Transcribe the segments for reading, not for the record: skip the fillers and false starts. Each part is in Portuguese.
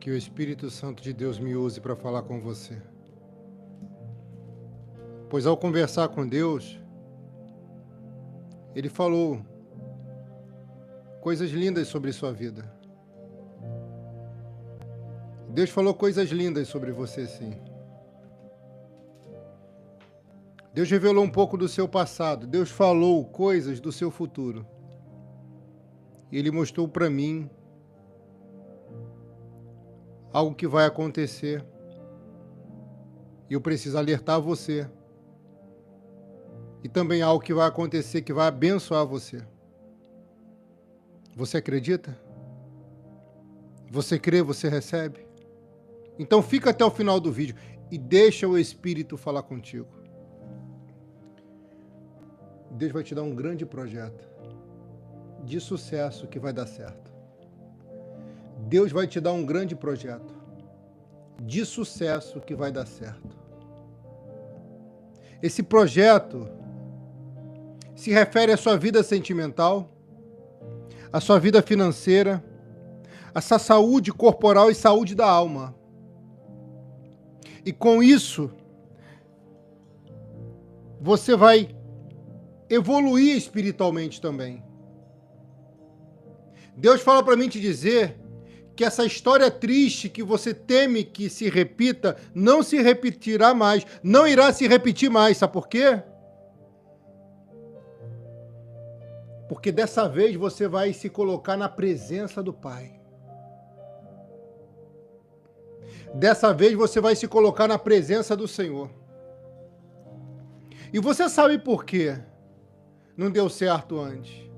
Que o Espírito Santo de Deus me use para falar com você. Pois ao conversar com Deus, Ele falou coisas lindas sobre sua vida. Deus falou coisas lindas sobre você, sim. Deus revelou um pouco do seu passado. Deus falou coisas do seu futuro. E Ele mostrou para mim algo que vai acontecer. E eu preciso alertar você. E também algo que vai acontecer que vai abençoar você. Você acredita? Você crê, você recebe? Então fica até o final do vídeo e deixa o Espírito falar contigo. Deus vai te dar um grande projeto de sucesso que vai dar certo. Deus vai te dar um grande projeto de sucesso que vai dar certo. Esse projeto se refere à sua vida sentimental, à sua vida financeira, à sua saúde corporal e saúde da alma. E com isso, você vai evoluir espiritualmente também. Deus fala para mim te dizer que essa história triste que você teme que se repita, não se repetirá mais, não irá se repetir mais. Sabe por quê? Porque dessa vez você vai se colocar na presença do Pai. Dessa vez você vai se colocar na presença do Senhor. E você sabe por quê não deu certo antes?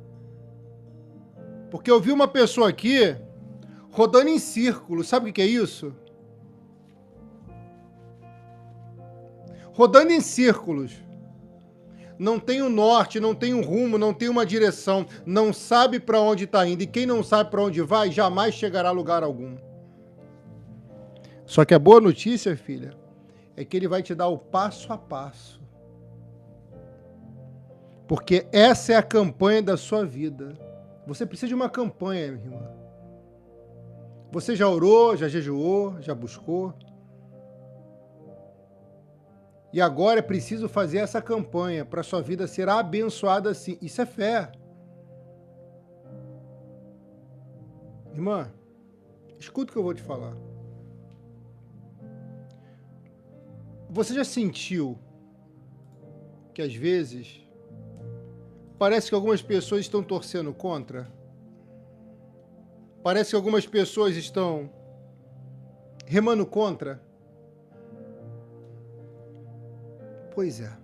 Porque eu vi uma pessoa aqui rodando em círculos. Sabe o que é isso? Rodando em círculos. Não tem um norte, não tem um rumo, não tem uma direção. Não sabe para onde está indo. E quem não sabe para onde vai, jamais chegará a lugar algum. Só que a boa notícia, filha, é que Ele vai te dar o passo a passo. Porque essa é a campanha da sua vida. Você precisa de uma campanha, minha irmã. Você já orou, já jejuou, já buscou. E agora é preciso fazer essa campanha para a sua vida ser abençoada assim. Isso é fé. Irmã, escuta o que eu vou te falar. Você já sentiu que às vezes parece que algumas pessoas estão torcendo contra? Parece que algumas pessoas estão remando contra? Pois é.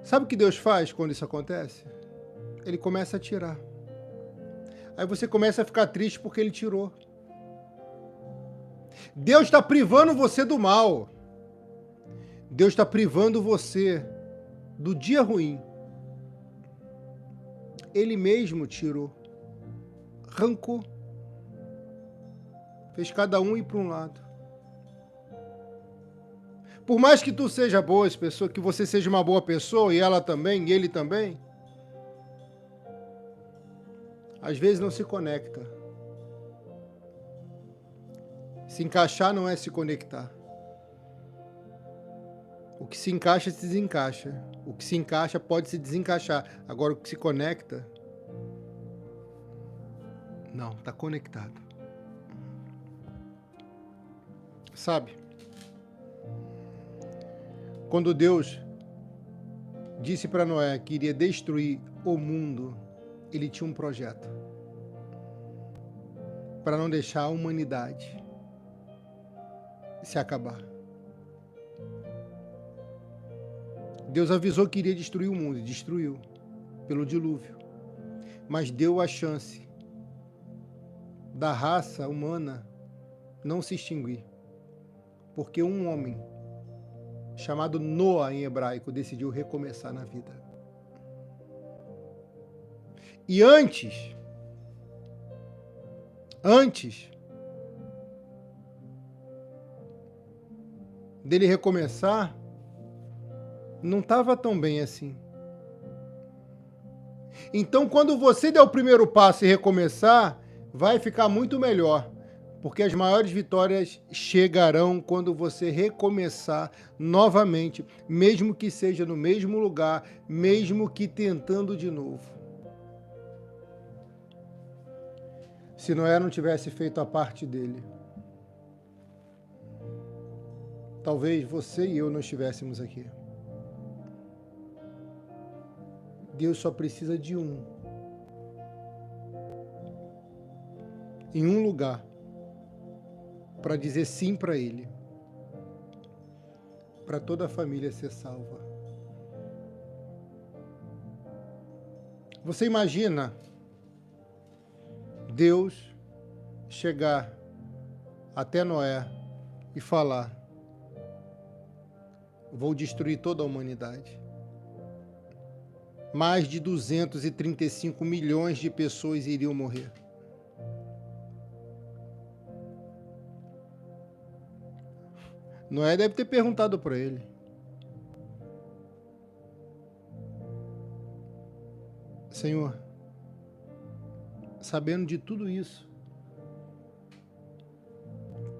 Sabe o que Deus faz quando isso acontece? Ele começa a tirar. Aí você começa a ficar triste porque Ele tirou. Deus está privando você do mal. Deus está privando você do dia ruim. Ele mesmo tirou, arrancou, fez cada um ir para um lado. Por mais que tu seja boa pessoa, que você seja uma boa pessoa, e ela também, e ele também, às vezes não se conecta. Se encaixar não é se conectar. O que se encaixa, se desencaixa. O que se encaixa pode se desencaixar. Agora, o que se conecta, não, está conectado. Sabe? Quando Deus disse para Noé que iria destruir o mundo, Ele tinha um projeto para não deixar a humanidade se acabar. Deus avisou que iria destruir o mundo, e destruiu pelo dilúvio. Mas deu a chance da raça humana não se extinguir. Porque um homem, chamado Noa em hebraico, decidiu recomeçar na vida. E antes dele recomeçar, não estava tão bem assim. Então, quando você der o primeiro passo e recomeçar, vai ficar muito melhor, porque as maiores vitórias chegarão quando você recomeçar novamente, mesmo que seja no mesmo lugar, mesmo que tentando de novo. Se Noé não tivesse feito a parte dele, talvez você e eu não estivéssemos aqui. Deus só precisa de um. Em um lugar, para dizer sim para ele, para toda a família ser salva. Você imagina Deus chegar até Noé e falar: vou destruir toda a humanidade. Mais de 235 milhões de pessoas iriam morrer. Noé deve ter perguntado para ele: Senhor, sabendo de tudo isso,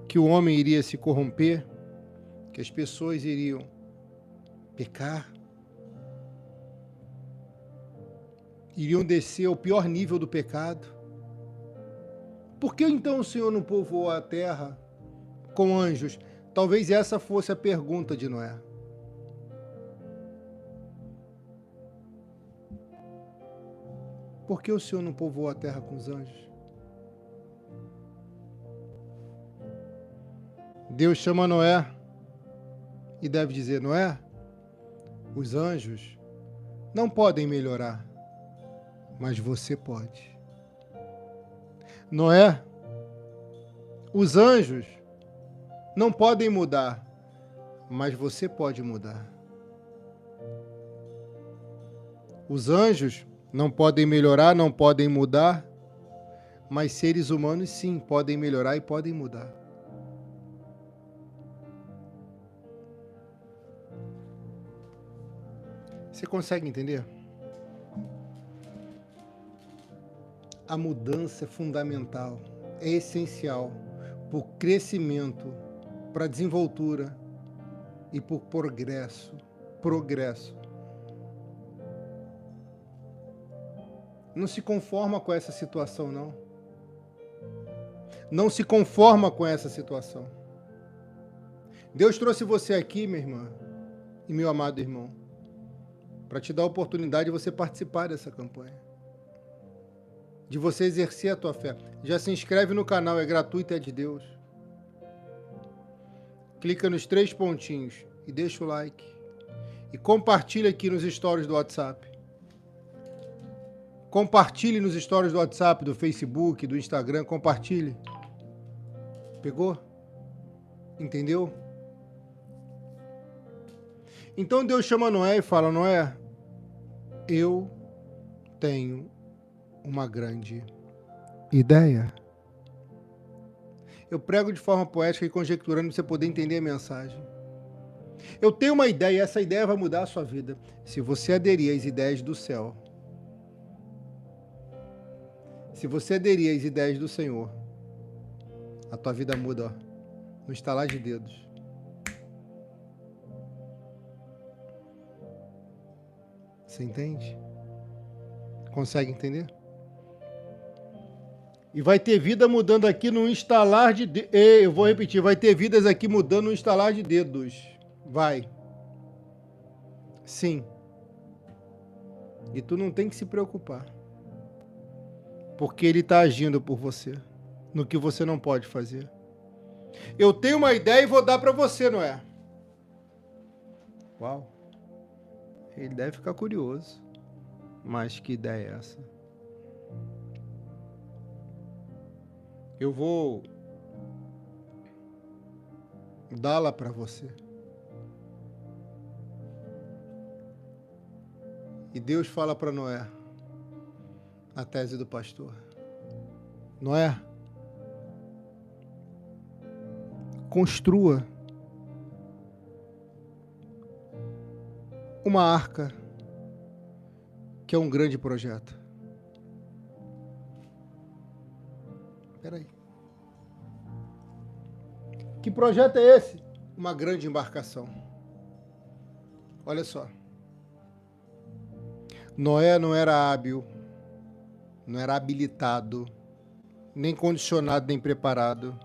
que o homem iria se corromper, que as pessoas iriam pecar, iriam descer ao pior nível do pecado, por que então o Senhor não povoou a terra com anjos? Talvez essa fosse a pergunta de Noé. Por que o Senhor não povoou a terra com os anjos? Deus chama Noé e deve dizer: Noé, os anjos não podem melhorar, mas você pode. Noé, os anjos não podem mudar, mas você pode mudar. Os anjos não podem melhorar, não podem mudar, mas seres humanos sim, podem melhorar e podem mudar. Você consegue entender? A mudança é fundamental, é essencial para o crescimento, para a desenvoltura e por progresso. Não se conforma com essa situação, não. Não se conforma com essa situação. Deus trouxe você aqui, minha irmã e meu amado irmão, para te dar a oportunidade de você participar dessa campanha, de você exercer a tua fé. Já se inscreve no canal, é gratuito, é de Deus. Clica nos 3 pontinhos e deixa o like. E compartilha aqui nos stories do WhatsApp. Compartilhe nos stories do WhatsApp, do Facebook, do Instagram, compartilhe. Pegou? Entendeu? Então Deus chama Noé e fala: Noé, eu tenho uma grande ideia. Eu prego de forma poética e conjecturando para você poder entender a mensagem. Eu tenho uma ideia e essa ideia vai mudar a sua vida se você aderir às ideias do céu. Se você aderir às ideias do Senhor, a tua vida muda, ó, no estalar de dedos. Você entende? Consegue entender? E vai ter vida mudando aqui no instalar de dedos. Eu vou repetir, vai ter vidas aqui mudando no instalar de dedos. Vai. Sim. E tu não tem que se preocupar. Porque ele está agindo por você, no que você não pode fazer. Eu tenho uma ideia e vou dar para você, não é? Uau. Ele deve ficar curioso. Mas que ideia é essa? Eu vou dá-la para você. E Deus fala para Noé, a tese do pastor: Noé, construa uma arca, que é um grande projeto. Peraí. Que projeto é esse? Uma grande embarcação. Olha só. Noé não era hábil, não era habilitado, nem condicionado, nem preparado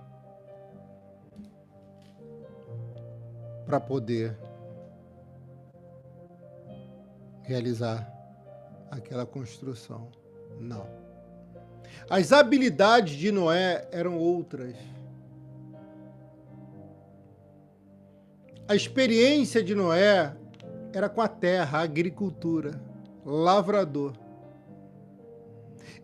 para poder realizar aquela construção. Não. As habilidades de Noé eram outras. A experiência de Noé era com a terra, a agricultura, lavrador.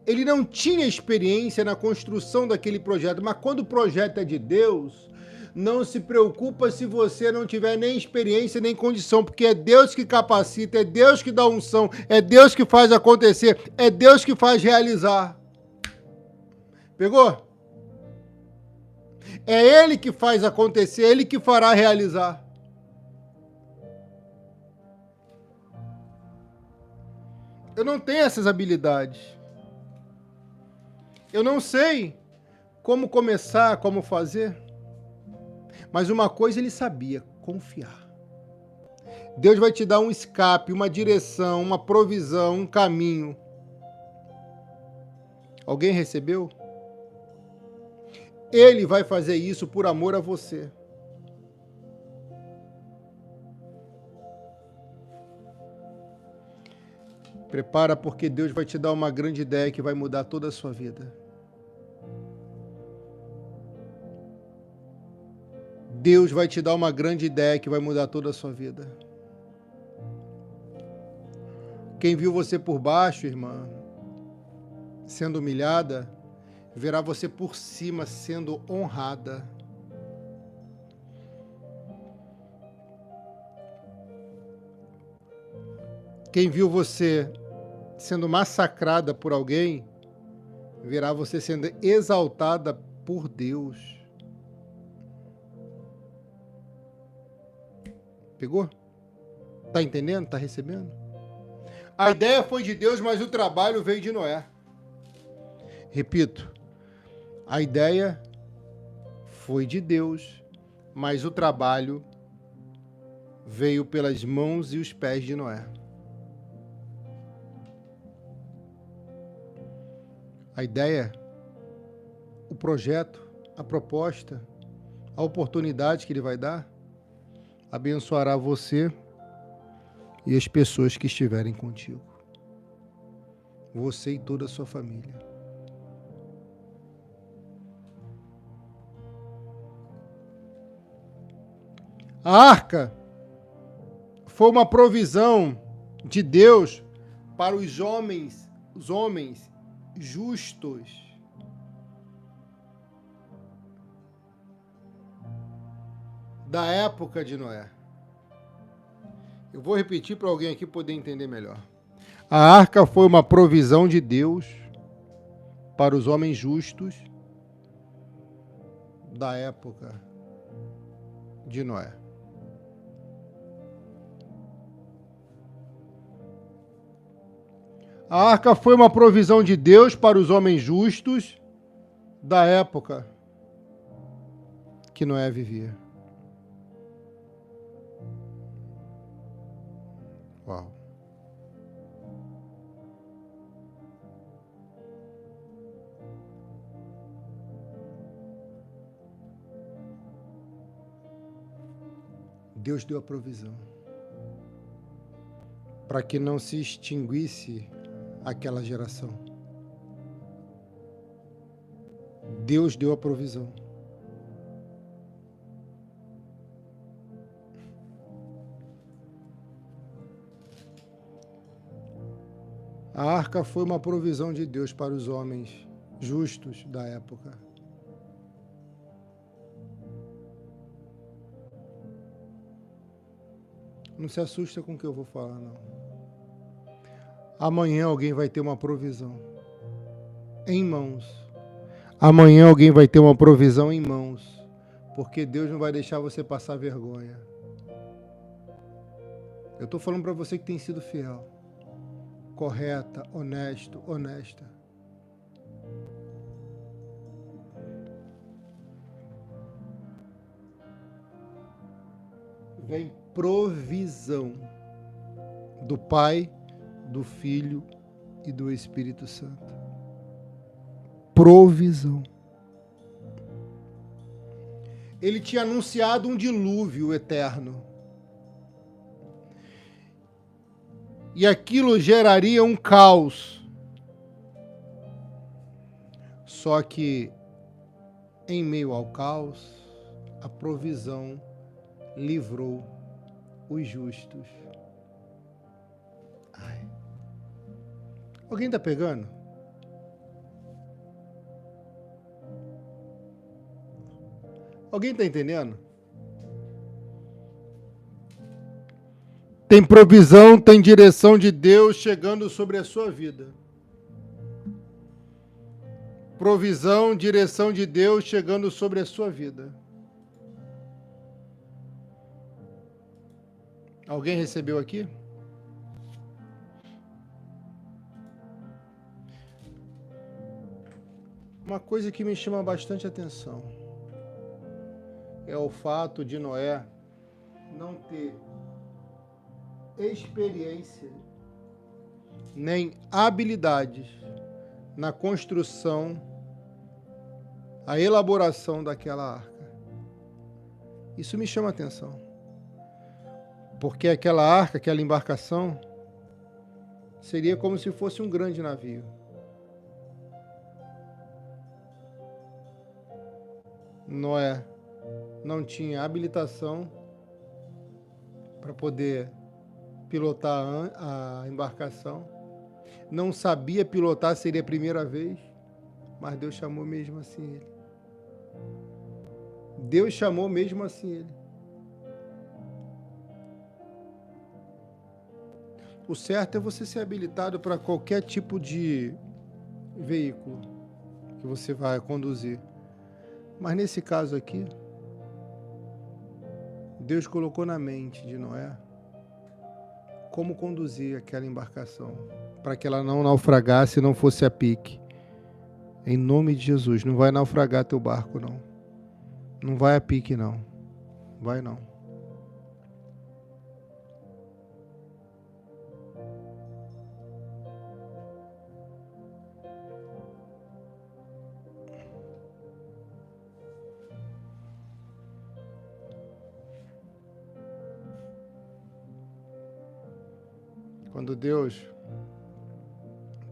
Ele não tinha experiência na construção daquele projeto, mas quando o projeto é de Deus, não se preocupa se você não tiver nem experiência nem condição, porque é Deus que capacita, é Deus que dá unção, é Deus que faz acontecer, é Deus que faz realizar. Pegou? É Ele que faz acontecer, é Ele que fará realizar. Eu não tenho essas habilidades. Eu não sei como começar, como fazer. Mas uma coisa ele sabia, confiar. Deus vai te dar um escape, uma direção, uma provisão, um caminho. Alguém recebeu? Ele vai fazer isso por amor a você. Prepara, porque Deus vai te dar uma grande ideia que vai mudar toda a sua vida. Deus vai te dar uma grande ideia que vai mudar toda a sua vida. Quem viu você por baixo, irmã, sendo humilhada, verá você por cima sendo honrada. Quem viu você sendo massacrada por alguém, verá você sendo exaltada por Deus. Pegou? Tá entendendo? Tá recebendo? A ideia foi de Deus, mas o trabalho veio de Noé. Repito, a ideia foi de Deus, mas o trabalho veio pelas mãos e os pés de Noé. A ideia, o projeto, a proposta, a oportunidade que ele vai dar, abençoará você e as pessoas que estiverem contigo. Você e toda a sua família. A arca foi uma provisão de Deus para os homens justos. Da época de Noé. Eu vou repetir para alguém aqui poder entender melhor. A arca foi uma provisão de Deus para os homens justos da época de Noé. A arca foi uma provisão de Deus para os homens justos da época que Noé vivia. Uau. Deus deu a provisão para que não se extinguisse aquela geração. Deus deu a provisão. A arca foi uma provisão de Deus para os homens justos da época. Não se assusta com o que eu vou falar, não. Amanhã alguém vai ter uma provisão em mãos. Amanhã alguém vai ter uma provisão em mãos. Porque Deus não vai deixar você passar vergonha. Eu estou falando para você que tem sido fiel, correta, honesto, honesta. vem provisão do Pai, do Filho e do Espírito Santo. Provisão. Ele tinha anunciado um dilúvio eterno. E aquilo geraria um caos. Só que, em meio ao caos, a provisão livrou os justos. Ai. Alguém está pegando? Alguém está entendendo? Tem provisão, tem direção de Deus chegando sobre a sua vida. Provisão, direção de Deus chegando sobre a sua vida. Alguém recebeu aqui? Uma coisa que me chama bastante atenção é o fato de Noé não ter experiência nem habilidades na construção, a elaboração daquela arca. Isso me chama a atenção. Porque aquela arca, aquela embarcação, seria como se fosse um grande navio. Noé não tinha habilitação para poder pilotar a embarcação. Não sabia pilotar, seria a primeira vez, mas Deus chamou mesmo assim ele. Deus chamou mesmo assim ele. O certo é você ser habilitado para qualquer tipo de veículo que você vai conduzir. Mas nesse caso aqui, Deus colocou na mente de Noé como conduzir aquela embarcação, para que ela não naufragasse e não fosse a pique. Em nome de Jesus, não vai naufragar teu barco, não. Não vai a pique, não. Vai, não. Quando Deus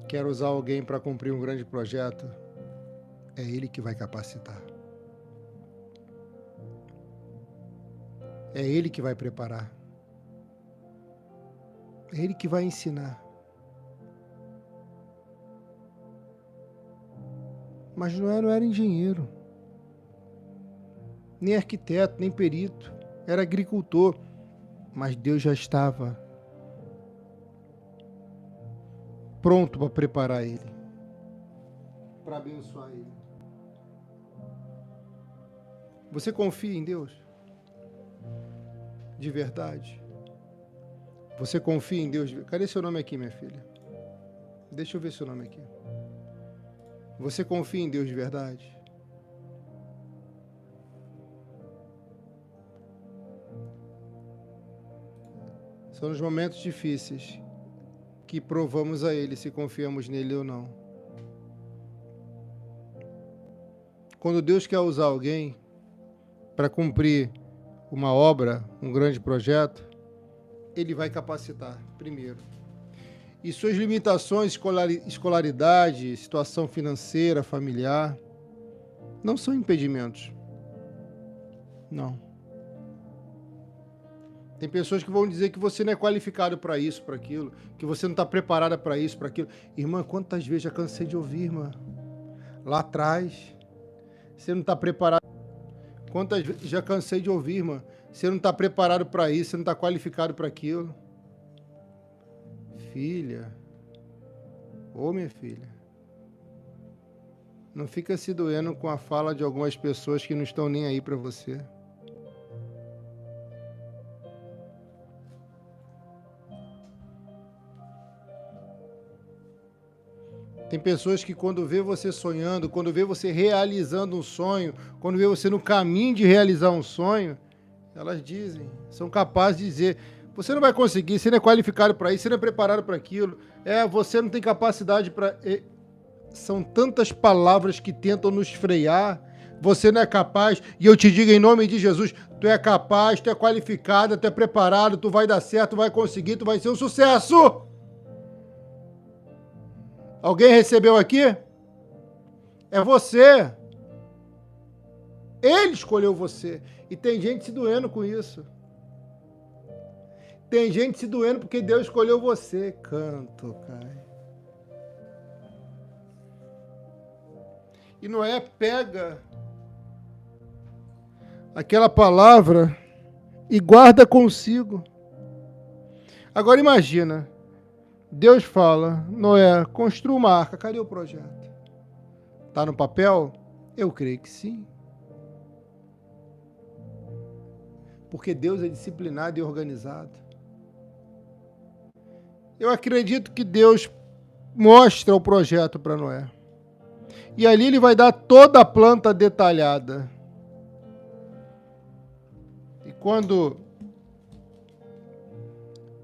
quer usar alguém para cumprir um grande projeto, é Ele que vai capacitar. É Ele que vai preparar. É Ele que vai ensinar. Mas Noé não era engenheiro, nem arquiteto, nem perito. Era agricultor. Mas Deus já estava pronto para preparar ele, para abençoar ele. Você confia em Deus? De verdade? Você confia em Deus? Cadê seu nome aqui, minha filha? Deixa eu ver seu nome aqui. Você confia em Deus de verdade? São os momentos difíceis que provamos a Ele se confiamos nele ou não. Quando Deus quer usar alguém para cumprir uma obra, um grande projeto, Ele vai capacitar primeiro. E suas limitações, escolaridade, situação financeira, familiar, não são impedimentos. Não. Tem pessoas que vão dizer que você não é qualificado para isso, para aquilo, que você não está preparada para isso, para aquilo. Irmã, quantas vezes já cansei de ouvir, irmã? Lá atrás, você não está preparado. Quantas vezes já cansei de ouvir, irmã? Você não está preparado para isso, você não está qualificado para aquilo. Filha, ô minha filha, não fica se doendo com a fala de algumas pessoas que não estão nem aí para você. Tem pessoas que quando vê você sonhando, quando vê você realizando um sonho, quando vê você no caminho de realizar um sonho, Elas dizem, são capazes de dizer, você não vai conseguir, você não é qualificado para isso, você não é preparado para aquilo, você não tem capacidade para... São tantas palavras que tentam nos frear, você não é capaz, e eu te digo em nome de Jesus, tu é capaz, tu é qualificado, tu é preparado, tu vai dar certo, tu vai conseguir, tu vai ser um sucesso. Alguém recebeu aqui? É você. Ele escolheu você. E tem gente se doendo com isso. Tem gente se doendo porque Deus escolheu você. Canto, cai. E Noé pega aquela palavra e guarda consigo. Agora imagina, Deus fala, Noé, construa uma arca. Cadê o projeto? Está no papel? Eu creio que sim. Porque Deus é disciplinado e organizado. Eu acredito que Deus mostra o projeto para Noé. E ali ele vai dar toda a planta detalhada. E quando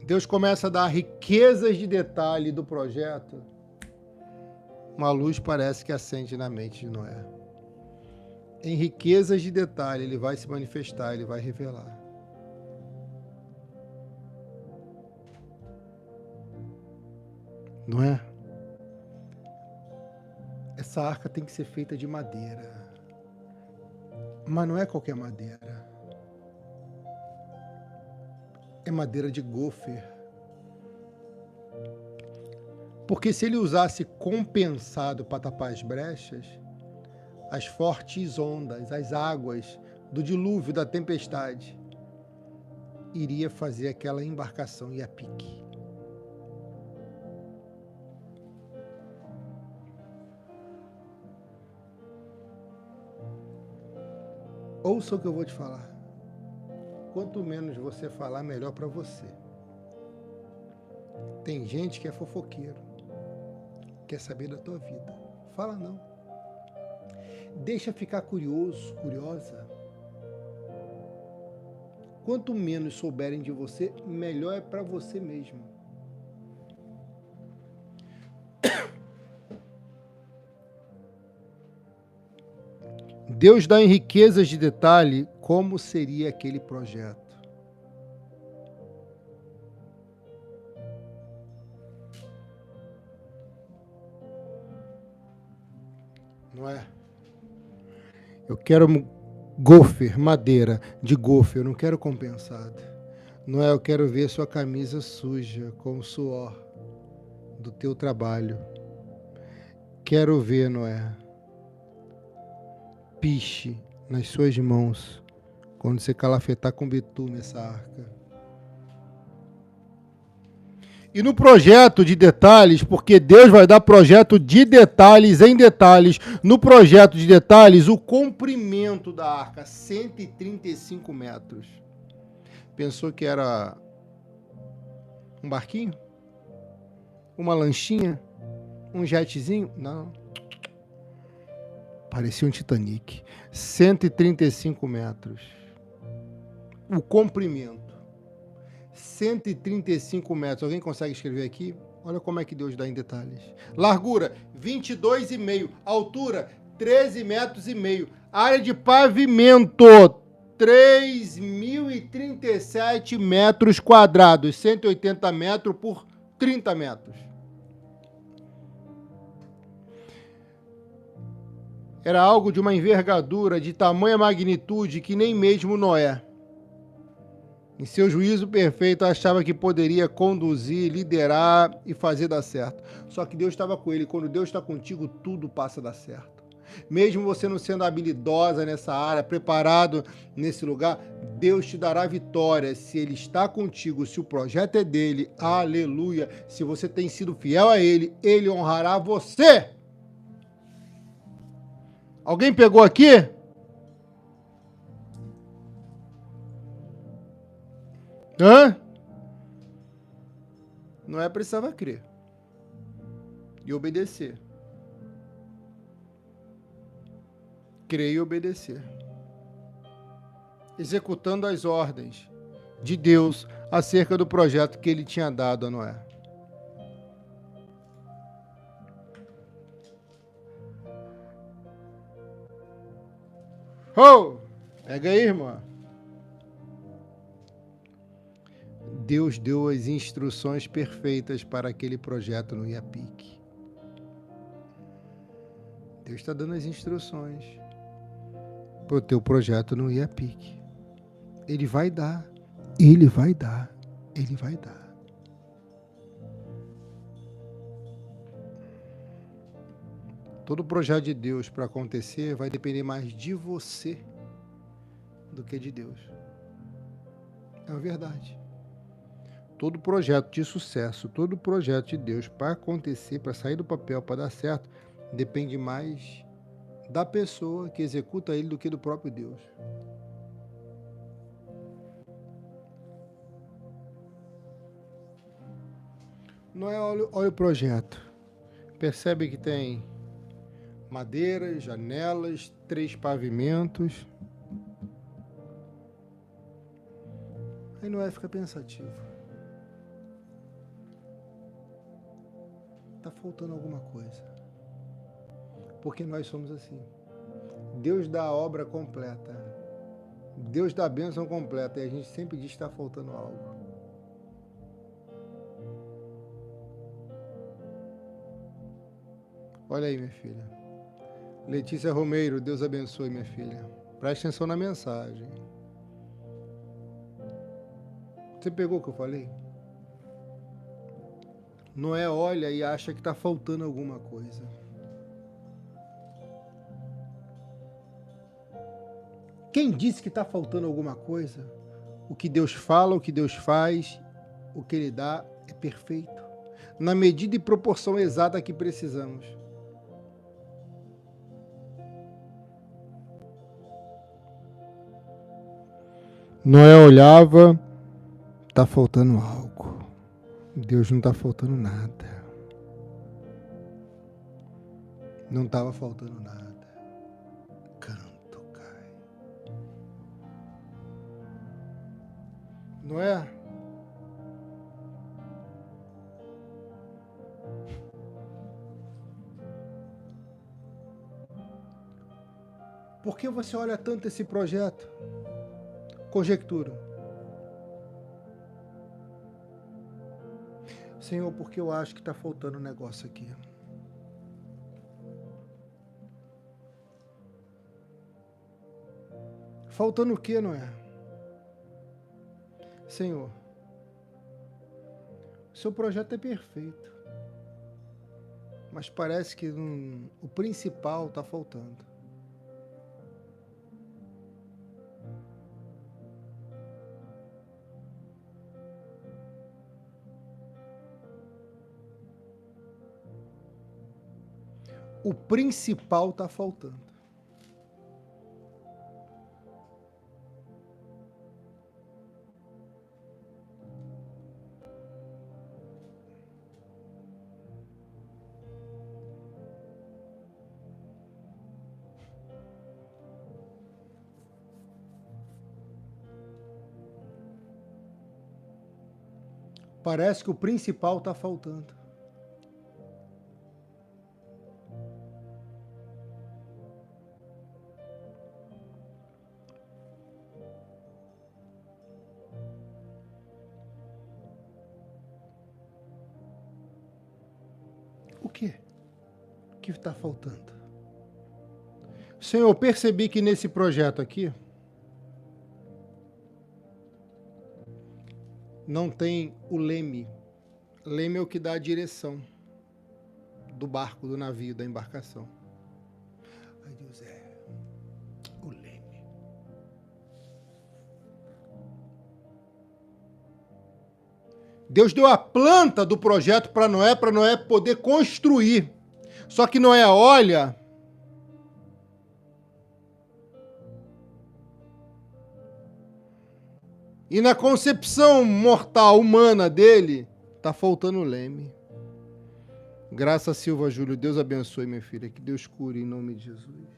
Deus começa a dar riquezas de detalhe do projeto, uma luz parece que acende na mente de Noé. Em riquezas de detalhe, ele vai se manifestar, ele vai revelar. Não é? Essa arca tem que ser feita de madeira. Mas não é qualquer madeira. É madeira de gofer. Porque se ele usasse compensado para tapar as brechas, as fortes ondas, as águas do dilúvio, da tempestade, iria fazer aquela embarcação ir a pique. Ouça o que eu vou te falar. Quanto menos você falar, melhor para você. Tem gente que é fofoqueiro, quer saber da tua vida. Fala não. Deixa ficar curioso, curiosa. Quanto menos souberem de você, melhor é para você mesmo. Deus dá em riquezas de detalhe como seria aquele projeto. Não é? Eu quero gofer, madeira de gofer, eu não quero compensado. Não é? Eu quero ver sua camisa suja com o suor do teu trabalho. Quero ver, não é? Piche nas suas mãos quando você calafetar com betume essa arca. E no projeto de detalhes, porque Deus vai dar projeto de detalhes em detalhes, no projeto de detalhes, o comprimento da arca, 135 metros. Pensou que era um barquinho? Uma lanchinha? Um jetzinho? Não. Parecia um Titanic. 135 metros. O comprimento. 135 metros. Alguém consegue escrever aqui? Olha como é que Deus dá em detalhes. Largura, 22,5. Altura, 13,5 metros. Área de pavimento, 3.037 metros quadrados. 180 metros por 30 metros. Era algo de uma envergadura, de tamanha magnitude, que nem mesmo Noé, em seu juízo perfeito, achava que poderia conduzir, liderar e fazer dar certo. Só que Deus estava com ele. Quando Deus está contigo, tudo passa a dar certo. Mesmo você não sendo habilidosa nessa área, preparado nesse lugar, Deus te dará vitória. Se Ele está contigo, se o projeto é dele, aleluia. Se você tem sido fiel a Ele, Ele honrará você. Alguém pegou aqui? Hã? Noé precisava crer e obedecer. Crer e obedecer. executando as ordens de Deus acerca do projeto que ele tinha dado a Noé. Oh! Pega aí, irmã. Deus deu as instruções perfeitas para aquele projeto não ir a pique. Deus está dando as instruções para o teu projeto não ir a pique. Ele vai dar, ele vai dar, ele vai dar. Todo projeto de Deus para acontecer vai depender mais de você do que de Deus. É uma verdade. Todo projeto de sucesso, todo projeto de Deus para acontecer, para sair do papel, para dar certo, depende mais da pessoa que executa ele do que do próprio Deus. Não é, olha o projeto. Percebe que tem madeiras, janelas, 3 pavimentos. Aí Noé fica pensativo. Está faltando alguma coisa. Porque nós somos assim. Deus dá a obra completa. Deus dá a bênção completa. E a gente sempre diz que está faltando algo. Olha aí, minha filha. Letícia Romeiro, Deus abençoe, minha filha. Preste atenção na mensagem. Você pegou o que eu falei? Noé olha e acha que está faltando alguma coisa. Quem disse que está faltando alguma coisa? O que Deus fala, o que Deus faz, o que Ele dá é perfeito. Na medida e proporção exata que precisamos. Noé olhava, está faltando algo. Deus não está faltando nada. Não estava faltando nada. Canto cai. Noé, por que você olha tanto esse projeto? Conjectura. Senhor, porque eu acho que está faltando um negócio aqui. Faltando o que, Noé? Senhor, o seu projeto é perfeito. Mas parece que o principal está faltando. O principal está faltando. Parece que o principal está faltando. O quê? O que está faltando? Senhor, eu percebi que nesse projeto aqui não tem o leme. Leme é o que dá a direção do barco, do navio, da embarcação. Aí Deus o leme. Deus deu a planta do projeto para Noé poder construir. Só que Noé olha e na concepção mortal humana dele está faltando o leme. Graça Silva Júlio, Deus abençoe, minha filha, que Deus cure em nome de Jesus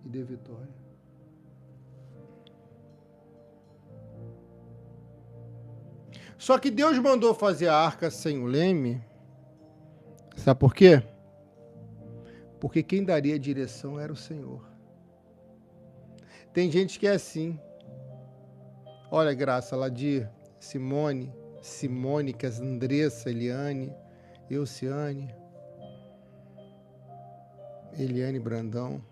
e dê vitória. Só que Deus mandou fazer a arca sem o leme. Sabe por quê? Porque quem daria a direção era o Senhor. Tem gente que é assim. Olha, Graça, Ladir, Simone, Simônica, Andressa, Eliane, Euciane, Eliane Brandão.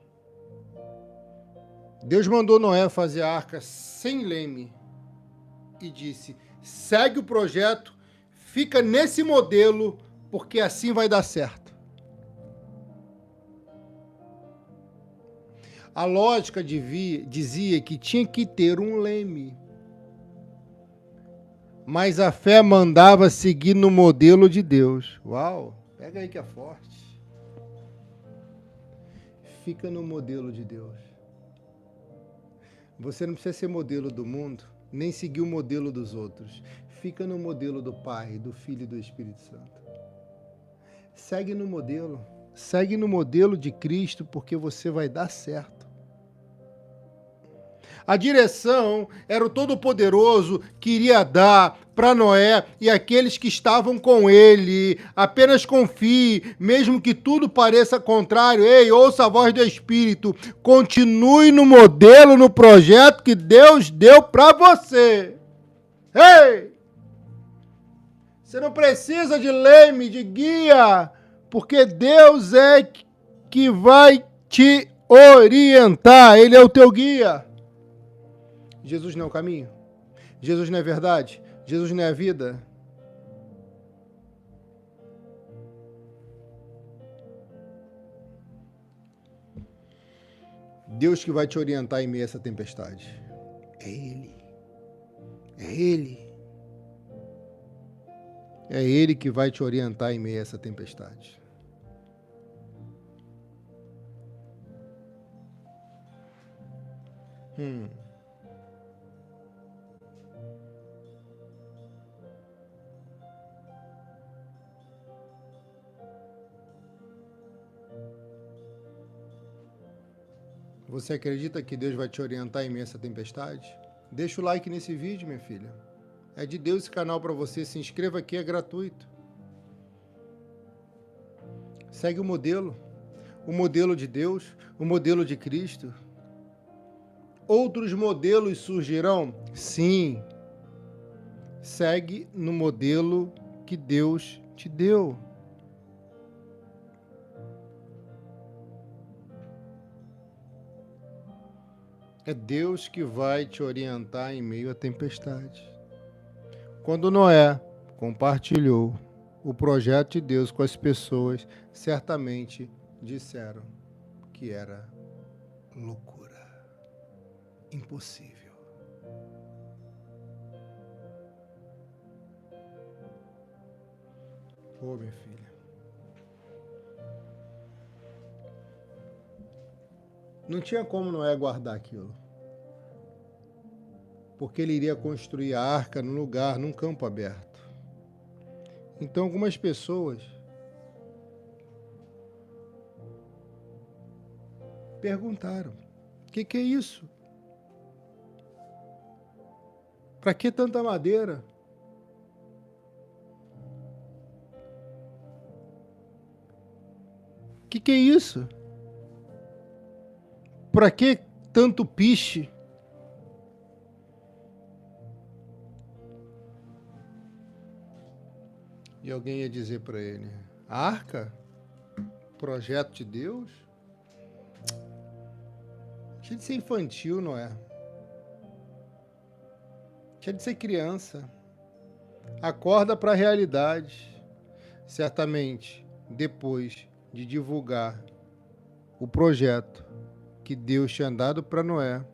Deus mandou Noé fazer a arca sem leme e disse: segue o projeto, fica nesse modelo, porque assim vai dar certo. A lógica dizia que tinha que ter um leme, mas a fé mandava seguir no modelo de Deus. Uau, pega aí que é forte. Fica no modelo de Deus. Você não precisa ser modelo do mundo, nem seguir o modelo dos outros. Fica no modelo do Pai, do Filho e do Espírito Santo. Segue no modelo de Cristo, porque você vai dar certo. A direção era o Todo-Poderoso que iria dar para Noé e aqueles que estavam com ele. Apenas confie, mesmo que tudo pareça contrário. Ei, ouça a voz do Espírito. Continue no modelo, no projeto que Deus deu para você. Ei! Você não precisa de leme, de guia, porque Deus é que vai te orientar. Ele é o teu guia. Jesus não é o caminho? Jesus não é verdade? Jesus não é a vida? Deus que vai te orientar em meio a essa tempestade. É Ele. É Ele. É Ele que vai te orientar em meio a essa tempestade. Você acredita que Deus vai te orientar em meio a essa tempestade? Deixa o like nesse vídeo, minha filha. É de Deus esse canal para você. Se inscreva aqui, é gratuito. Segue o modelo de Deus, o modelo de Cristo. Outros modelos surgirão? Sim. Segue no modelo que Deus te deu. É Deus que vai te orientar em meio à tempestade. Quando Noé compartilhou o projeto de Deus com as pessoas, certamente disseram que era loucura, impossível. Ô, minha filha. Não tinha como Noé guardar aquilo. Porque ele iria construir a arca num lugar, num campo aberto. Então, algumas pessoas perguntaram: o que é isso? Para que tanta madeira? O que é isso? Para que tanto piche? E alguém ia dizer para ele: arca? Projeto de Deus? Deixa de ser infantil, não é? Deixa de ser criança. Acorda para a realidade. Certamente, depois de divulgar o projeto que Deus tinha dado para Noé,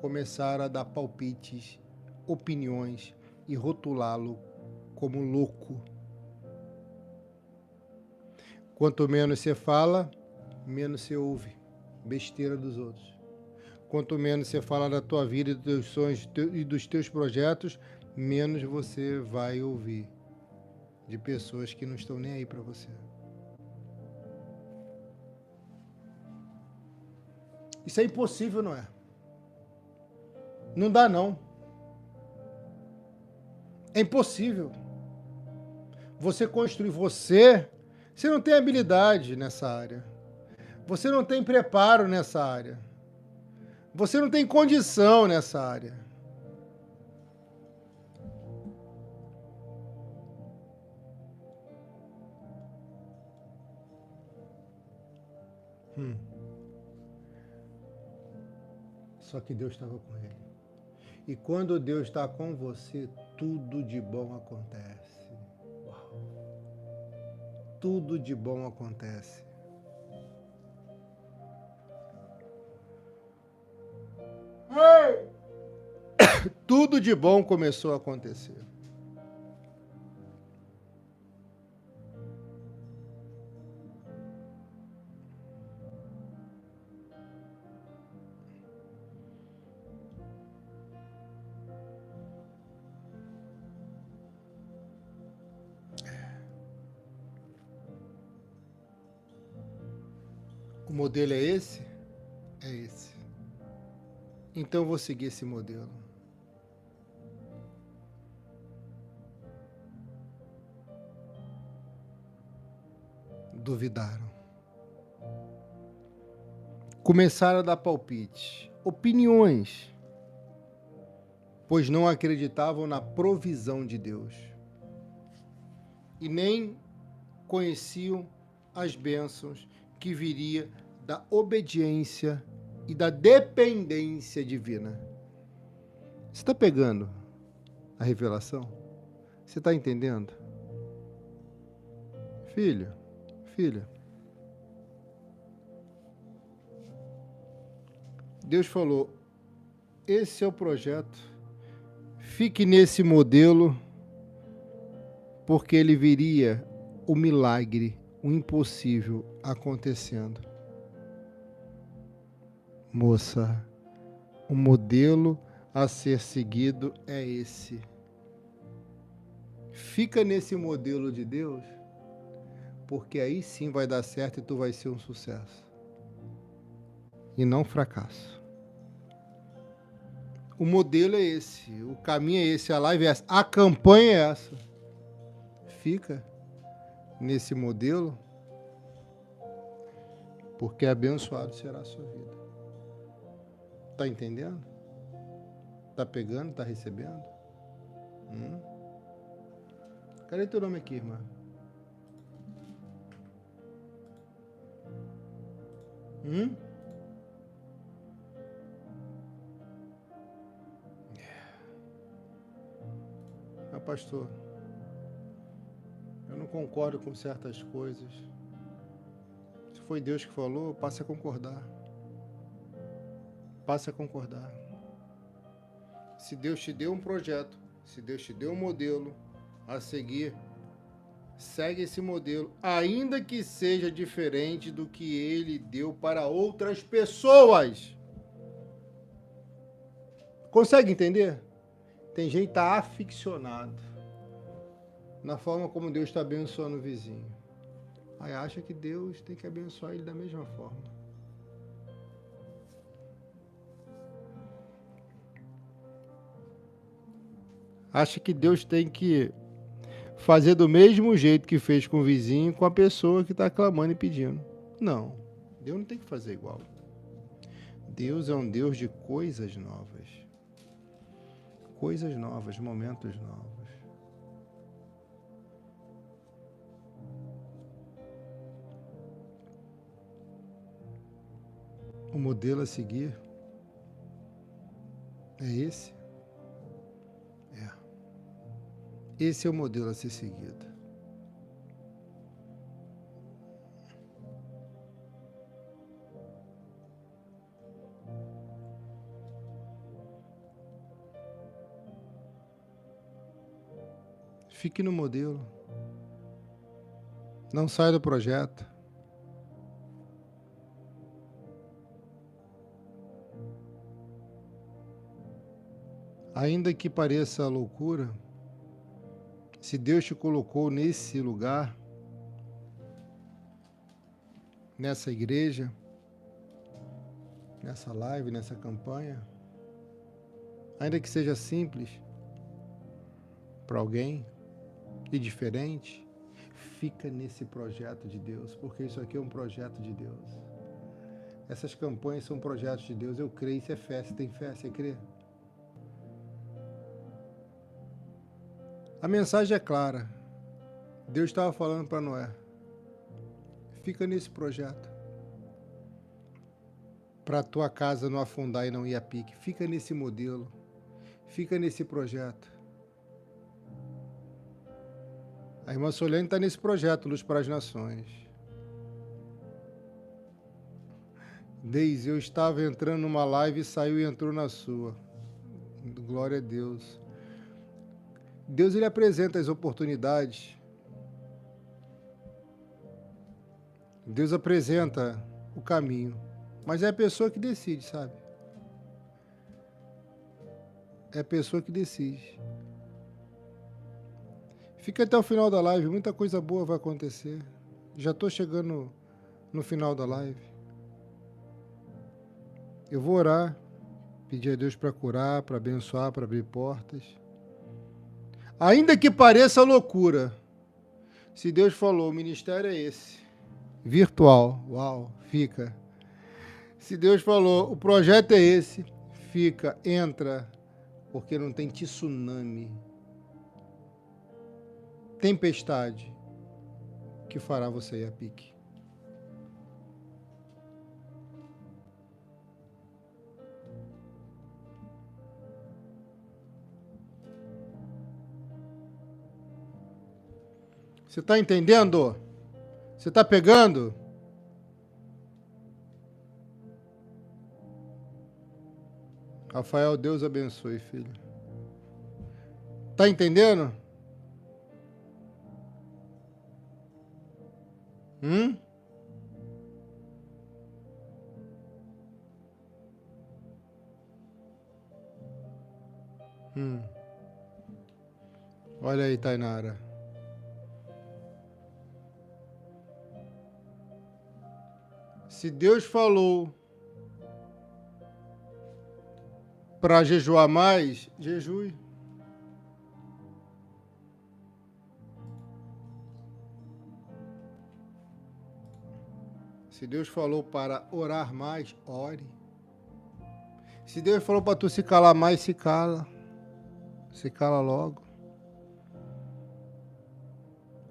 começaram a dar palpites, opiniões e rotulá-lo como louco. Quanto menos você fala, menos você ouve besteira dos outros. Quanto menos você fala da tua vida, dos teus sonhos e dos teus projetos, menos você vai ouvir de pessoas que não estão nem aí para você. Isso é impossível, não é? Não dá, não. É impossível. Você construir você não tem habilidade nessa área. Você não tem preparo nessa área. Você não tem condição nessa área. Só que Deus estava com ele. E quando Deus está com você, tudo de bom acontece. Uau. Tudo de bom acontece. Tudo de bom começou a acontecer. O modelo é esse? É esse. Então eu vou seguir esse modelo. Duvidaram. Começaram a dar palpite, opiniões, pois não acreditavam na provisão de Deus e nem conheciam as bênçãos que viria da obediência e da dependência divina. Você está pegando a revelação? Você está entendendo? Filho, filha, Deus falou, esse é o projeto, fique nesse modelo, porque ele viria o milagre, o impossível acontecendo. Moça, o modelo a ser seguido é esse. Fica nesse modelo de Deus, porque aí sim vai dar certo e tu vai ser um sucesso. E não fracasso. O modelo é esse, o caminho é esse, a live é essa, a campanha é essa. Fica nesse modelo, porque abençoado será a sua vida. Tá entendendo? Tá pegando? Tá recebendo? Cadê teu nome aqui, irmã? Pastor, eu não concordo com certas coisas. Se foi Deus que falou, passe a concordar. Passe a concordar. Se Deus te deu um projeto, se Deus te deu um modelo a seguir, segue esse modelo, ainda que seja diferente do que Ele deu para outras pessoas. Consegue entender? Tem gente que está aficionado na forma como Deus está abençoando o vizinho. Aí acha que Deus tem que abençoar ele da mesma forma. Acha que Deus tem que fazer do mesmo jeito que fez com o vizinho, com a pessoa que está clamando e pedindo. Não, Deus não tem que fazer igual. Deus é um Deus de coisas novas. Coisas novas, momentos novos. O modelo a seguir é esse? É. Esse é o modelo a ser seguido. Fique no modelo. Não saia do projeto. Ainda que pareça loucura, se Deus te colocou nesse lugar, nessa igreja, nessa live, nessa campanha, ainda que seja simples, para alguém e diferente, fica nesse projeto de Deus, porque isso aqui é um projeto de Deus. Essas campanhas são projetos de Deus. Eu creio, isso é fé. Você tem fé? Você crê? A mensagem é clara. Deus estava falando para Noé: fica nesse projeto, para a tua casa não afundar e não ir a pique. Fica nesse modelo, fica nesse projeto. A irmã Solene está nesse projeto, Luz para as Nações. Deise, eu estava entrando numa live e saiu e entrou na sua. Glória a Deus. Deus, ele apresenta as oportunidades. Deus apresenta o caminho. Mas é a pessoa que decide, sabe? É a pessoa que decide. Fica até o final da live, muita coisa boa vai acontecer. Já estou chegando no final da live. Eu vou orar, pedir a Deus para curar, para abençoar, para abrir portas. Ainda que pareça loucura, se Deus falou, o ministério é esse, virtual, uau, fica. Se Deus falou, o projeto é esse, fica, entra, porque não tem tsunami, tempestade, que fará você ir a pique. Você está entendendo? Você está pegando? Rafael, Deus abençoe, filho. Está entendendo? Olha aí, Tainara. Se Deus falou para jejuar mais, jejue. Se Deus falou para orar mais, ore. Se Deus falou para tu se calar mais, se cala. Se cala logo.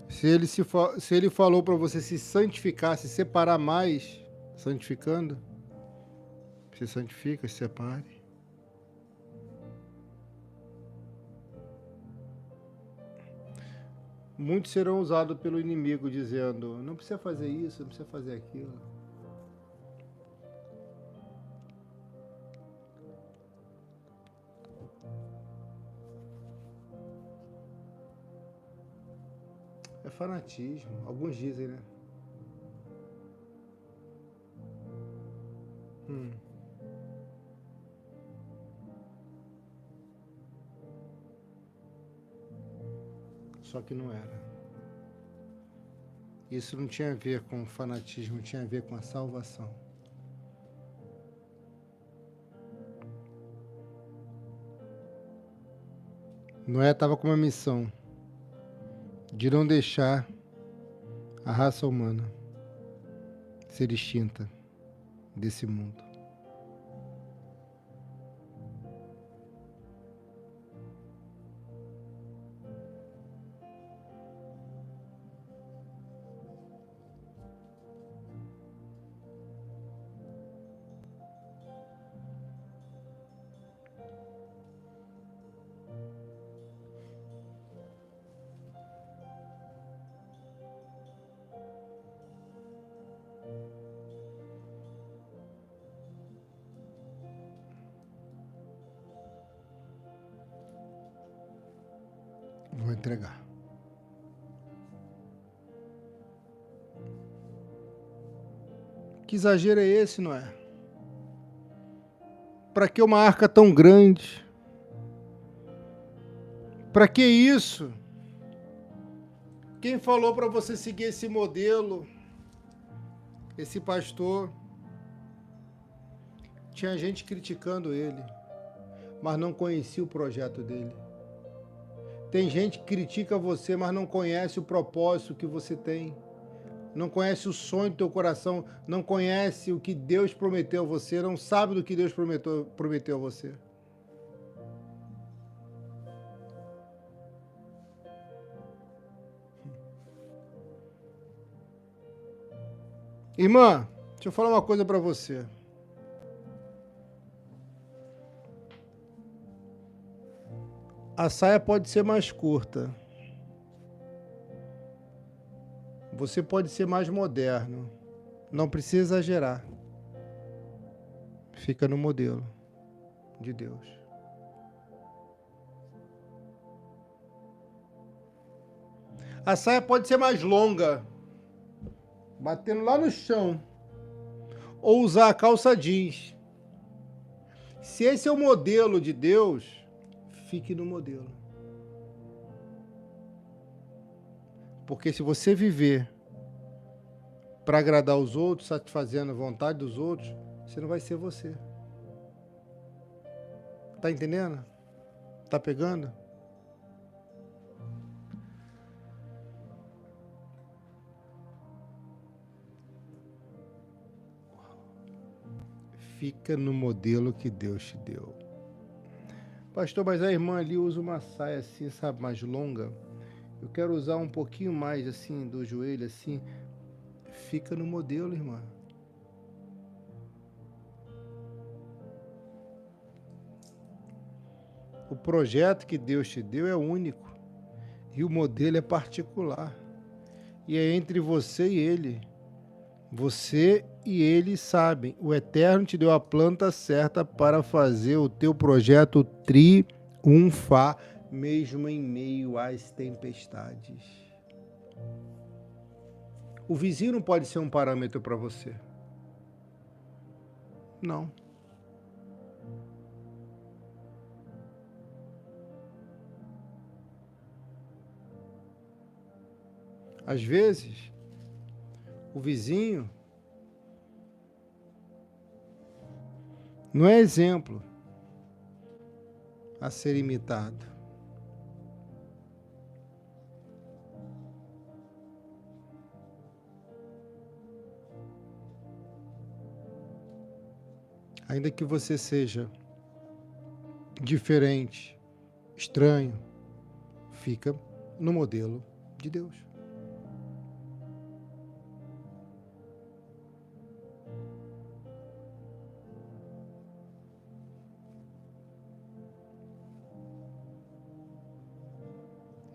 Se ele falou para você se santificar, se separar mais, santificando, se santifica, se separe. Muitos serão usados pelo inimigo dizendo, não precisa fazer isso, não precisa fazer aquilo. É fanatismo, alguns dizem, né? Só que não era. Isso não tinha a ver com fanatismo, tinha a ver com a salvação. Noé estava com uma missão de não deixar a raça humana ser extinta desse mundo. Vou entregar. Que exagero é esse, não é? Para que uma arca tão grande? Para que isso? Quem falou para você seguir esse modelo? Esse pastor? Tinha gente criticando ele, mas não conhecia o projeto dele. Tem gente que critica você, mas não conhece o propósito que você tem. Não conhece o sonho do teu coração, não conhece o que Deus prometeu a você, não sabe do que Deus prometeu a você. Irmã, deixa eu falar uma coisa para você. A saia pode ser mais curta. Você pode ser mais moderno. Não precisa exagerar. Fica no modelo de Deus. A saia pode ser mais longa, batendo lá no chão. Ou usar a calça jeans. Se esse é o modelo de Deus, fique no modelo. Porque se você viver para agradar os outros, satisfazendo a vontade dos outros, você não vai ser você. Tá entendendo? Tá pegando? Fica no modelo que Deus te deu. Pastor, mas a irmã ali usa uma saia assim, sabe, mais longa. Eu quero usar um pouquinho mais assim, do joelho assim. Fica no modelo, irmã. O projeto que Deus te deu é único. E o modelo é particular. E é entre você e ele. Você e ele sabem. O Eterno te deu a planta certa para fazer o teu projeto triunfar, mesmo em meio às tempestades. O vizinho não pode ser um parâmetro para você. Não. Às vezes, o vizinho não é exemplo a ser imitado. Ainda que você seja diferente, estranho, fica no modelo de Deus.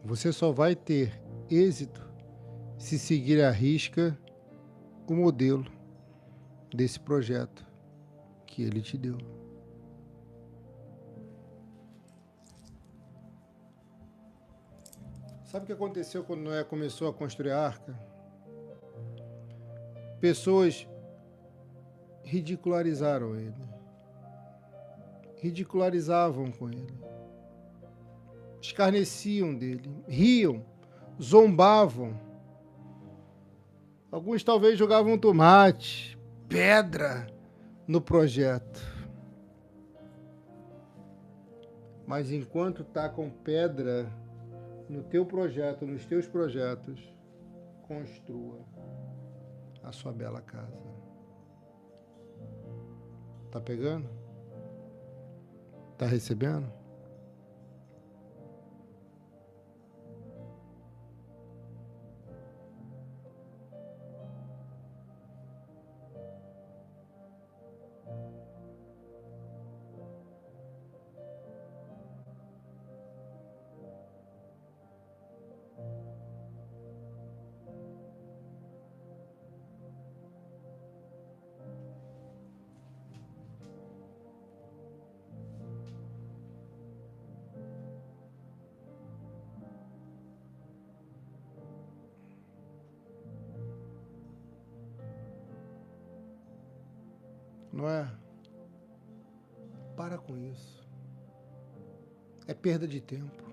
Você só vai ter êxito se seguir à risca o modelo desse projeto que ele te deu. Sabe o que aconteceu quando Noé começou a construir a arca? Pessoas ridicularizaram ele. Ridicularizavam com ele. Escarneciam dele. Riam. Zombavam. Alguns talvez jogavam tomate, pedra no projeto. Mas enquanto está com pedra no teu projeto, nos teus projetos, construa a sua bela casa. Tá pegando? Tá recebendo? Não é? Para com isso. É perda de tempo.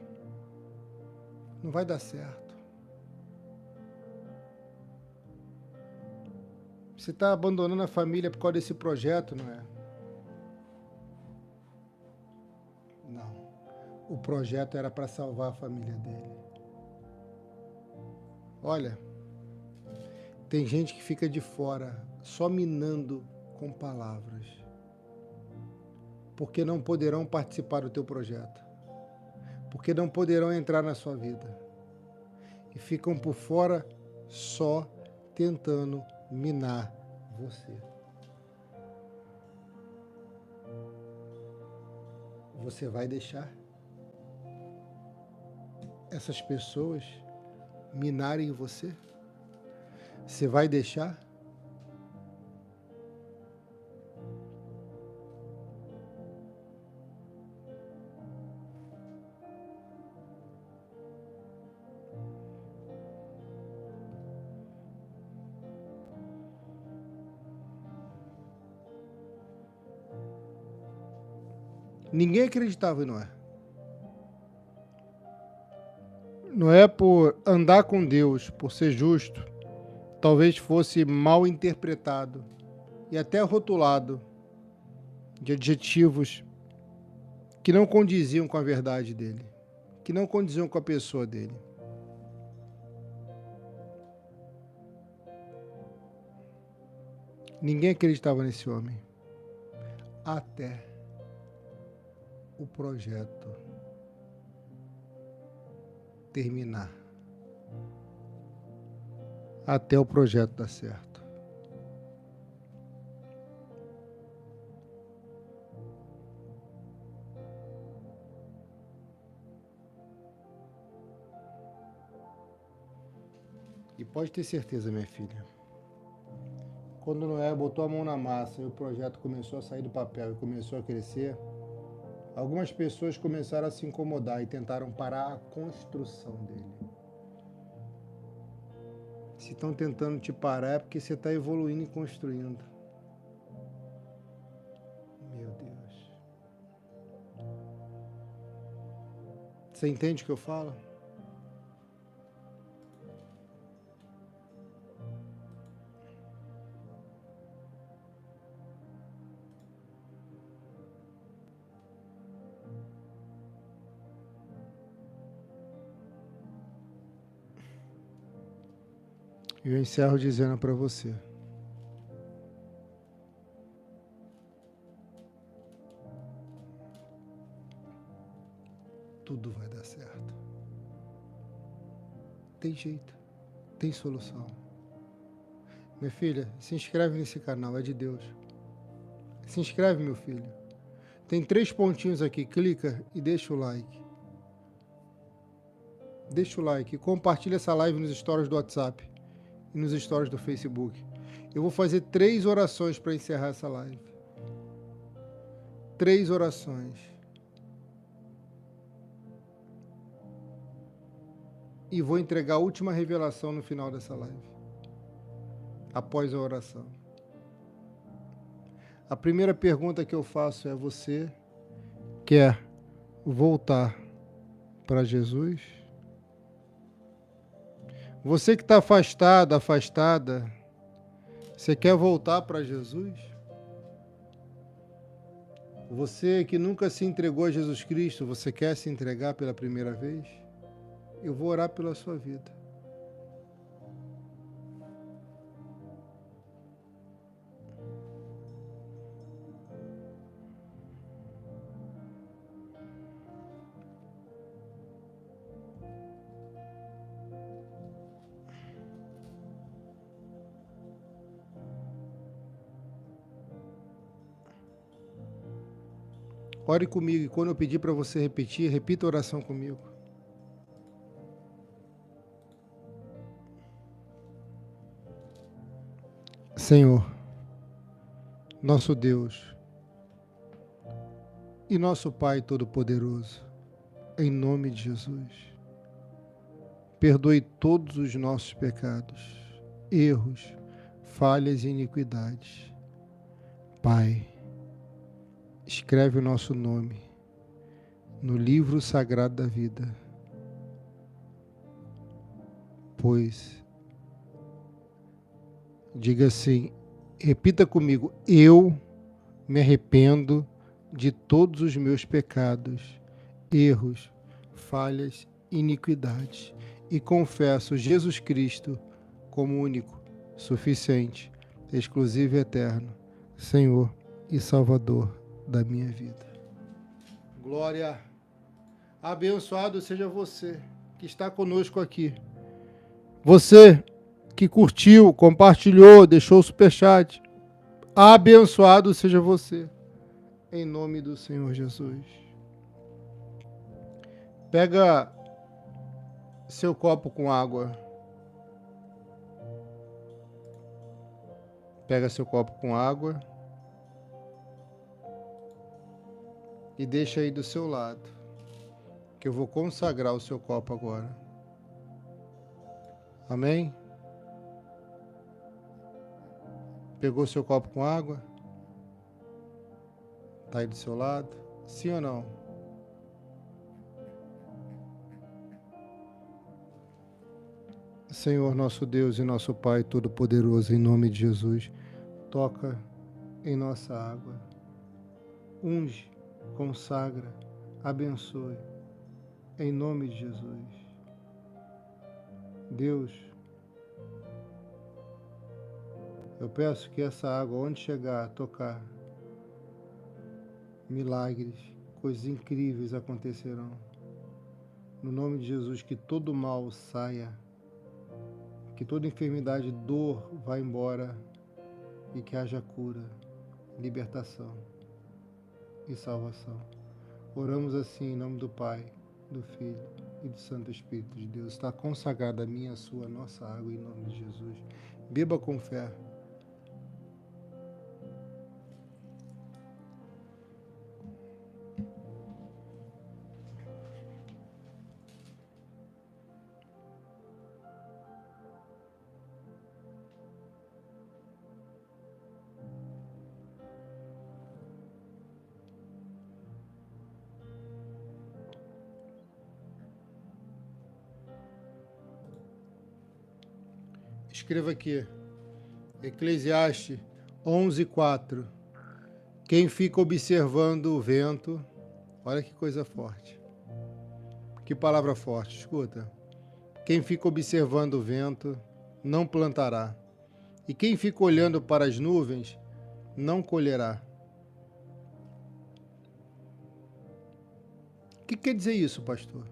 Não vai dar certo. Você está abandonando a família por causa desse projeto, não é? Não. O projeto era para salvar a família dele. Olha, tem gente que fica de fora só minando com palavras, porque não poderão participar do teu projeto, porque não poderão entrar na sua vida e ficam por fora só tentando minar você. Você vai deixar essas pessoas minarem você? Você vai deixar? Ninguém acreditava em Noé. Noé, por andar com Deus, por ser justo, talvez fosse mal interpretado e até rotulado de adjetivos que não condiziam com a verdade dele, que não condiziam com a pessoa dele. Ninguém acreditava nesse homem, até o projeto terminar, até o projeto dar certo. E pode ter certeza, minha filha, quando Noé botou a mão na massa e o projeto começou a sair do papel e começou a crescer, algumas pessoas começaram a se incomodar e tentaram parar a construção dele. Se estão tentando te parar é porque você está evoluindo e construindo. Meu Deus. Você entende o que eu falo? E eu encerro dizendo para você: tudo vai dar certo. Tem jeito, tem solução. Minha filha, se inscreve nesse canal, é de Deus. Se inscreve, meu filho. Tem 3 pontinhos aqui, clica e deixa o like. Deixa o like, compartilha essa live nos stories do WhatsApp e nos stories do Facebook. Eu vou fazer 3 orações para encerrar essa live. 3 orações. E vou entregar a última revelação no final dessa live, após a oração. A primeira pergunta que eu faço é: você quer voltar para Jesus? Você que está afastado, afastada, você quer voltar para Jesus? Você que nunca se entregou a Jesus Cristo, você quer se entregar pela primeira vez? Eu vou orar pela sua vida. Ore comigo e quando eu pedir para você repetir, repita a oração comigo. Senhor, nosso Deus e nosso Pai Todo-Poderoso, em nome de Jesus, perdoe todos os nossos pecados, erros, falhas e iniquidades. Pai, escreve o nosso nome no livro sagrado da vida, pois, diga assim, repita comigo: eu me arrependo de todos os meus pecados erros, falhas, iniquidades, e confesso Jesus Cristo como único, suficiente, exclusivo e eterno, Senhor e Salvador da minha vida. Glória! Abençoado seja você que está conosco aqui. Você que curtiu, compartilhou, deixou o superchat. Abençoado seja você. Em nome do Senhor Jesus. Pega seu copo com água. Pega seu copo com água. E deixa aí do seu lado. Que eu vou consagrar o seu copo agora. Amém? Pegou seu copo com água? Tá aí do seu lado? Sim ou não? Senhor, nosso Deus e nosso Pai Todo-Poderoso, em nome de Jesus, toca em nossa água. Unge, consagra, abençoe. Em nome de Jesus. Deus, eu peço que essa água, onde chegar, tocar, milagres, coisas incríveis acontecerão. No nome de Jesus, que todo mal saia, que toda enfermidade, dor vá embora e que haja cura, libertação e salvação. Oramos assim em nome do Pai, do Filho e do Santo Espírito de Deus. Está consagrada a minha, a sua, a nossa água em nome de Jesus. Beba com fé. Escreva aqui, Eclesiastes 11:4. Quem fica observando o vento, olha que coisa forte. Que palavra forte, escuta. Quem fica observando o vento não plantará, e quem fica olhando para as nuvens não colherá. O que quer dizer isso, pastor?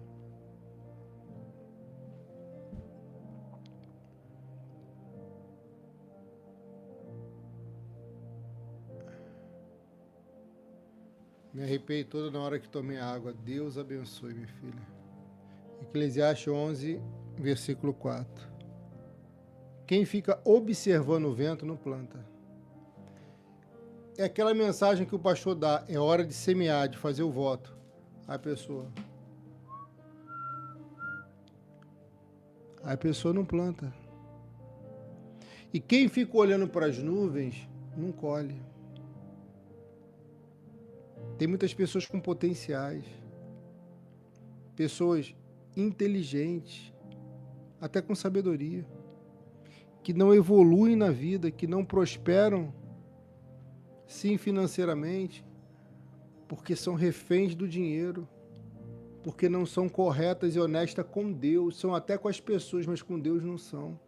Me arrepiei toda na hora que tomei água. Deus abençoe, minha filha. Eclesiastes 11, versículo 4. Quem fica observando o vento não planta. É aquela mensagem que o pastor dá. É hora de semear, de fazer o voto. Aí a pessoa não planta. E quem fica olhando para as nuvens não colhe. Tem muitas pessoas com potenciais, pessoas inteligentes, até com sabedoria, que não evoluem na vida, que não prosperam, sim, financeiramente, porque são reféns do dinheiro, porque não são corretas e honestas com Deus, são até com as pessoas, mas com Deus não são.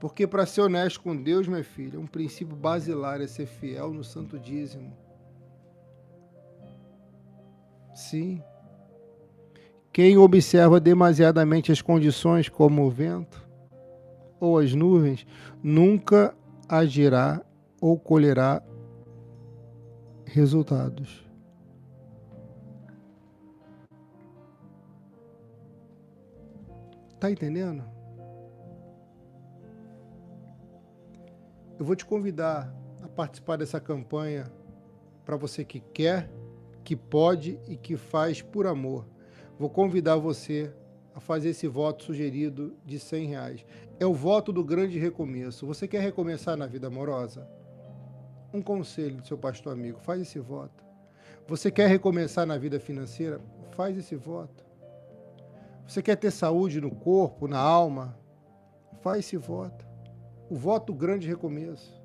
Porque para ser honesto com Deus, minha filha, um princípio basilar é ser fiel no santo dízimo. Sim. Quem observa demasiadamente as condições, como o vento ou as nuvens, nunca agirá ou colherá resultados. Tá entendendo? Eu vou te convidar a participar dessa campanha para você que quer, que pode e que faz por amor. Vou convidar você a fazer esse voto sugerido de R$100. É o voto do grande recomeço. Você quer recomeçar na vida amorosa? Um conselho do seu pastor amigo, faz esse voto. Você quer recomeçar na vida financeira? Faz esse voto. Você quer ter saúde no corpo, na alma? Faz esse voto. O voto do grande recomeço.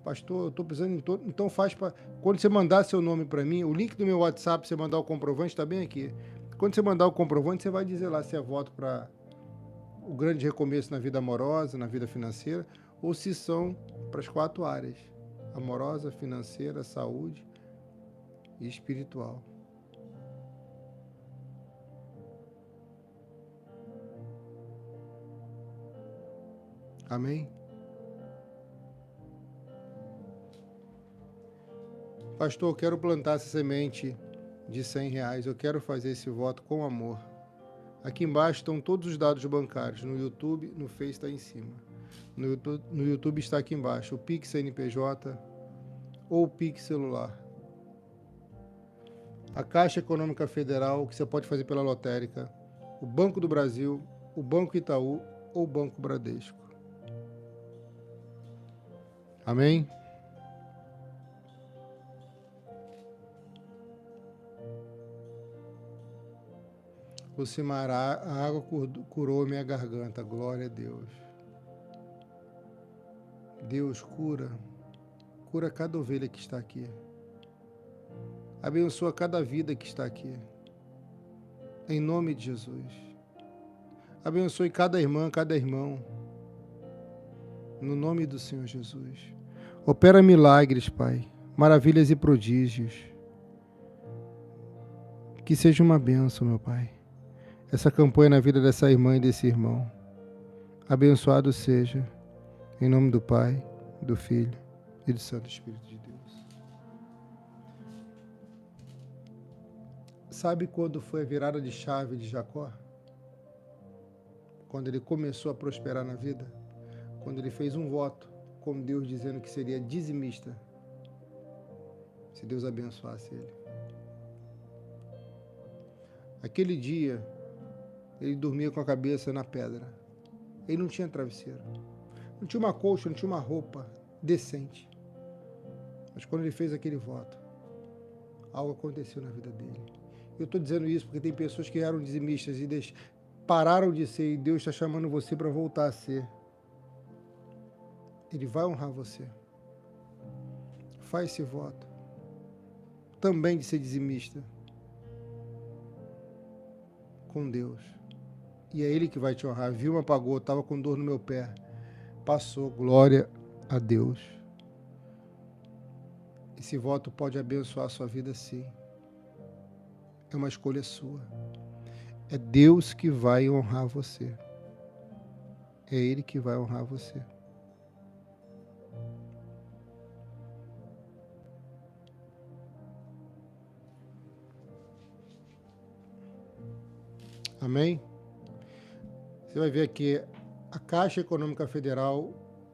Pastor, eu estou precisando em todo. Então faz para. Quando você mandar seu nome para mim, o link do meu WhatsApp, você mandar o comprovante, está bem aqui. Quando você mandar o comprovante, você vai dizer lá se é voto para o grande recomeço na vida amorosa, na vida financeira, ou se são para as 4 áreas: amorosa, financeira, saúde e espiritual. Amém? Pastor, eu quero plantar essa semente de R$100. Eu quero fazer esse voto com amor. Aqui embaixo estão todos os dados bancários. No YouTube, no Face está em cima. No YouTube está aqui embaixo o Pix CNPJ ou o Pix celular. A Caixa Econômica Federal, que você pode fazer pela lotérica, o Banco do Brasil, o Banco Itaú ou o Banco Bradesco. Amém? Lucimar, a água curou minha garganta. Glória a Deus. Deus cura cada ovelha que está aqui. Abençoa cada vida que está aqui. Em nome de Jesus. Abençoe cada irmã, cada irmão. No nome do Senhor Jesus. Opera milagres, Pai. Maravilhas e prodígios. Que seja uma bênção, meu Pai. Essa campanha na vida dessa irmã e desse irmão. Abençoado seja. Em nome do Pai, do Filho e do Santo Espírito de Deus. Sabe quando foi a virada de chave de Jacó? Quando ele começou a prosperar na vida? Quando ele fez um voto com Deus dizendo que seria dizimista, se Deus abençoasse ele. Aquele dia, ele dormia com a cabeça na pedra. Ele não tinha travesseiro. Não tinha uma colcha, não tinha uma roupa decente. Mas quando ele fez aquele voto, algo aconteceu na vida dele. Eu estou dizendo isso porque tem pessoas que eram dizimistas e pararam de ser, e Deus está chamando você para voltar a ser. Ele vai honrar você. Faz esse voto. Também de ser dizimista. Com Deus. E é Ele que vai te honrar. Vilma pagou, estava com dor no meu pé. Passou, glória a Deus. Esse voto pode abençoar a sua vida, sim. É uma escolha sua. É Deus que vai honrar você. É Ele que vai honrar você. Amém? Você vai ver aqui a Caixa Econômica Federal,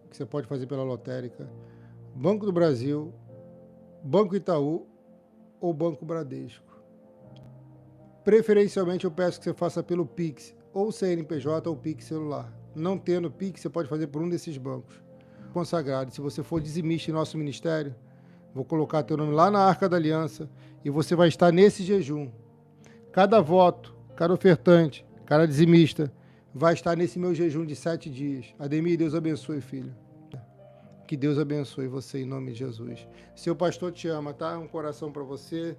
que você pode fazer pela lotérica, Banco do Brasil, Banco Itaú ou Banco Bradesco. Preferencialmente eu peço que você faça pelo Pix, ou CNPJ ou Pix celular. Não tendo Pix, você pode fazer por um desses bancos. Consagrado, se você for dizimista em nosso ministério, vou colocar teu nome lá na Arca da Aliança e você vai estar nesse jejum. Cada voto, cada ofertante, cada dizimista vai estar nesse meu jejum de 7 dias. Ademir, Deus abençoe, filho. Que Deus abençoe você em nome de Jesus. Seu pastor te ama, tá? Um coração para você.